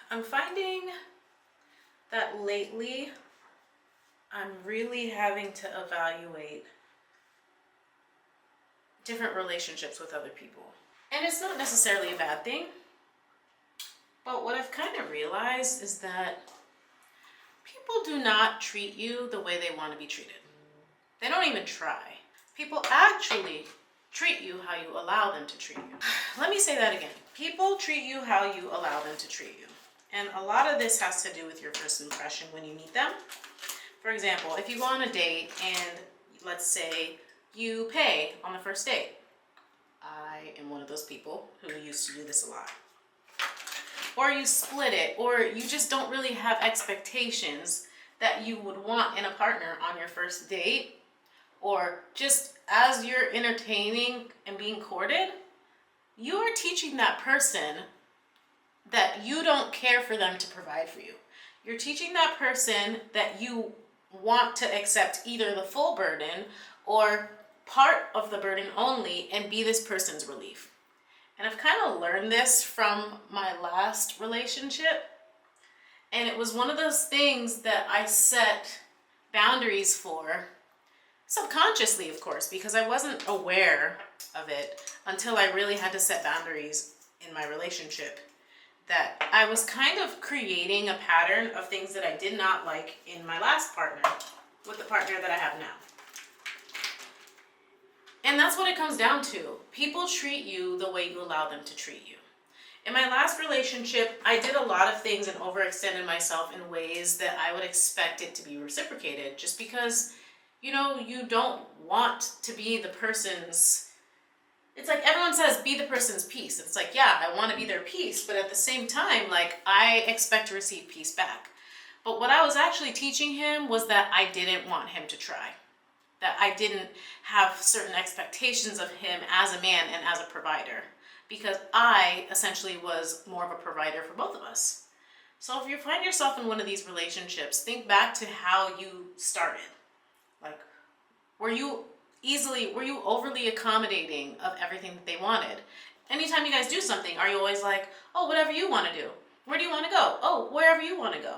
I'm finding that lately I'm really having to evaluate different relationships with other people. And it's not necessarily a bad thing, but what I've kind of realized is that people do not treat you the way they want to be treated. They don't even try. People actually treat you how you allow them to treat you. Let me say that again. People treat you how you allow them to treat you. And a lot of this has to do with your first impression when you meet them. For example, if you go on a date and let's say you pay on the first date. I am one of those people who used to do this a lot. Or you split it, or you just don't really have expectations that you would want in a partner on your first date, or just as you're entertaining and being courted, you are teaching that person that you don't care for them to provide for you. You're teaching that person that you want to accept either the full burden or part of the burden only and be this person's relief. And I've kind of learned this from my last relationship. And it was one of those things that I set boundaries for, subconsciously, of course, because I wasn't aware of it until I really had to set boundaries in my relationship. That I was kind of creating a pattern of things that I did not like in my last partner with the partner that I have now. And that's what it comes down to. People treat you the way you allow them to treat you. In my last relationship, I did a lot of things and overextended myself in ways that I would expect it to be reciprocated just because, you don't want to be the person's. It's like everyone says, be the person's peace. It's like, yeah, I want to be their peace, but at the same time, like, I expect to receive peace back. But what I was actually teaching him was that I didn't want him to try. That I didn't have certain expectations of him as a man and as a provider, because I essentially was more of a provider for both of us. So if you find yourself in one of these relationships, think back to how you started. Like, were you overly accommodating of everything that they wanted? Anytime you guys do something, are you always like, oh, whatever you want to do? Where do you want to go? Oh, wherever you want to go.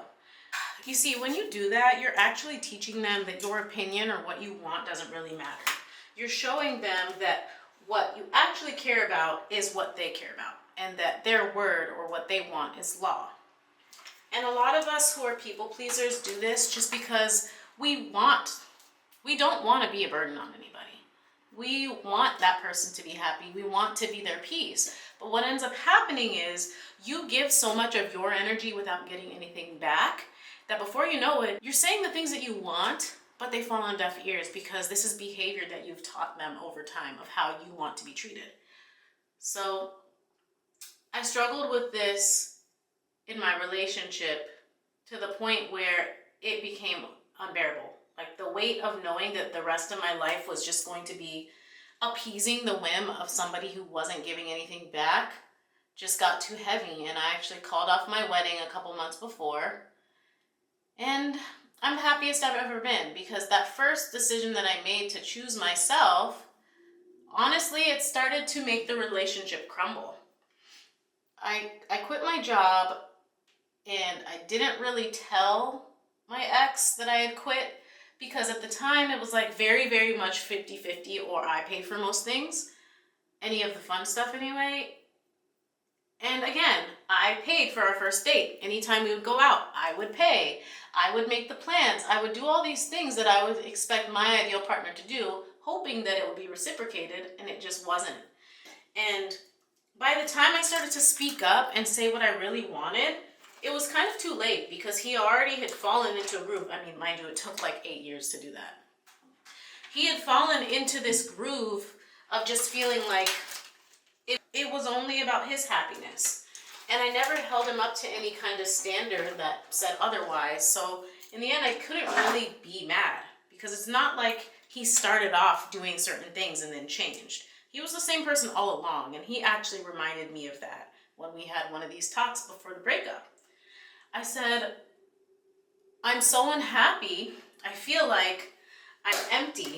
You see, when you do that, you're actually teaching them that your opinion or what you want doesn't really matter. You're showing them that what you actually care about is what they care about, and that their word or what they want is law. And a lot of us who are people pleasers do this just because we don't want to be a burden on anybody. We want that person to be happy. We want to be their peace. But what ends up happening is you give so much of your energy without getting anything back that before you know it, you're saying the things that you want, but they fall on deaf ears because this is behavior that you've taught them over time of how you want to be treated. So I struggled with this in my relationship to the point where it became unbearable. Like the weight of knowing that the rest of my life was just going to be appeasing the whim of somebody who wasn't giving anything back just got too heavy. And I actually called off my wedding a couple months before. And I'm the happiest I've ever been because that first decision that I made to choose myself, honestly, it started to make the relationship crumble. I quit my job and I didn't really tell my ex that I had quit because at the time it was like very, very much 50-50 or I paid for most things, any of the fun stuff anyway. And again, I paid for our first date. Anytime we would go out, I would pay. I would make the plans. I would do all these things that I would expect my ideal partner to do, hoping that it would be reciprocated, and it just wasn't. And by the time I started to speak up and say what I really wanted, it was kind of too late because he already had fallen into a groove. I mean, mind you, it took like 8 years to do that. He had fallen into this groove of just feeling like it was only about his happiness. And I never held him up to any kind of standard that said otherwise. So in the end, I couldn't really be mad because it's not like he started off doing certain things and then changed. He was the same person all along, and he actually reminded me of that when we had one of these talks before the breakup. I said, I'm so unhappy. I feel like I'm empty.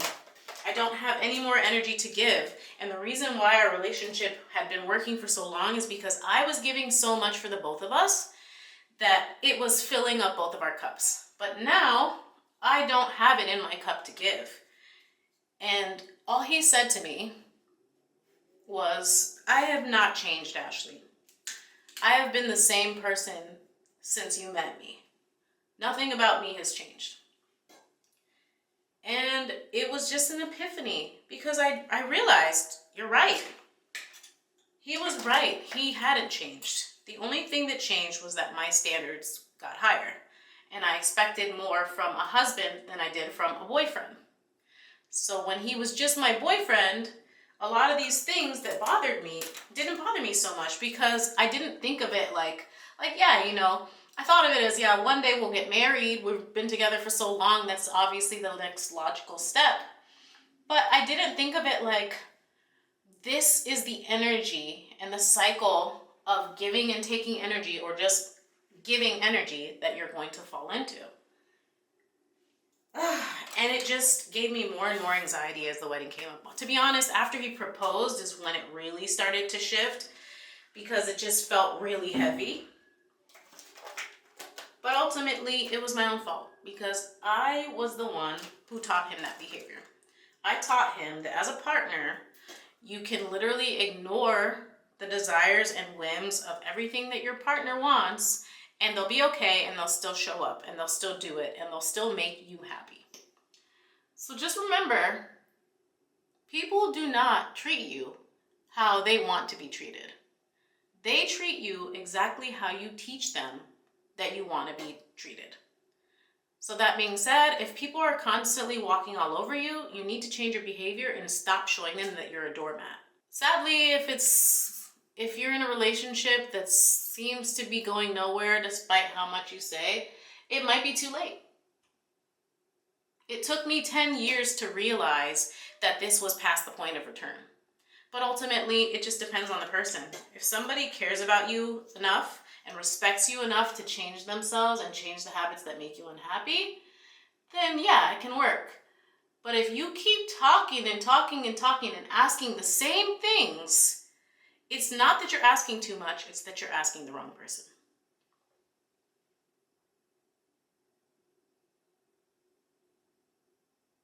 I don't have any more energy to give. And the reason why our relationship had been working for so long is because I was giving so much for the both of us that it was filling up both of our cups. But now I don't have it in my cup to give. And all he said to me was, I have not changed, Ashley. I have been the same person since you met me. Nothing about me has changed. And it was just an epiphany because I realized, you're right. He was right. He hadn't changed. The only thing that changed was that my standards got higher. And I expected more from a husband than I did from a boyfriend. So when he was just my boyfriend, a lot of these things that bothered me didn't bother me so much because I didn't think of it like yeah, you know, I thought of it as, yeah, one day we'll get married. We've been together for so long. That's obviously the next logical step. But I didn't think of it like this is the energy and the cycle of giving and taking energy, or just giving energy, that you're going to fall into. And it just gave me more and more anxiety as the wedding came up. To be honest, after he proposed is when it really started to shift, because it just felt really heavy. But ultimately, it was my own fault because I was the one who taught him that behavior. I taught him that as a partner, you can literally ignore the desires and whims of everything that your partner wants, and they'll be okay, and they'll still show up, and they'll still do it, and they'll still make you happy. So just remember, people do not treat you how they want to be treated. They treat you exactly how you teach them that you want to be treated. So that being said, if people are constantly walking all over you, you need to change your behavior and stop showing them that you're a doormat. Sadly, if you're in a relationship that seems to be going nowhere despite how much you say, it might be too late. It took me 10 years to realize that this was past the point of return. But ultimately, it just depends on the person. If somebody cares about you enough and respects you enough to change themselves and change the habits that make you unhappy, then yeah, it can work. But if you keep talking and talking and talking and asking the same things, it's not that you're asking too much, it's that you're asking the wrong person.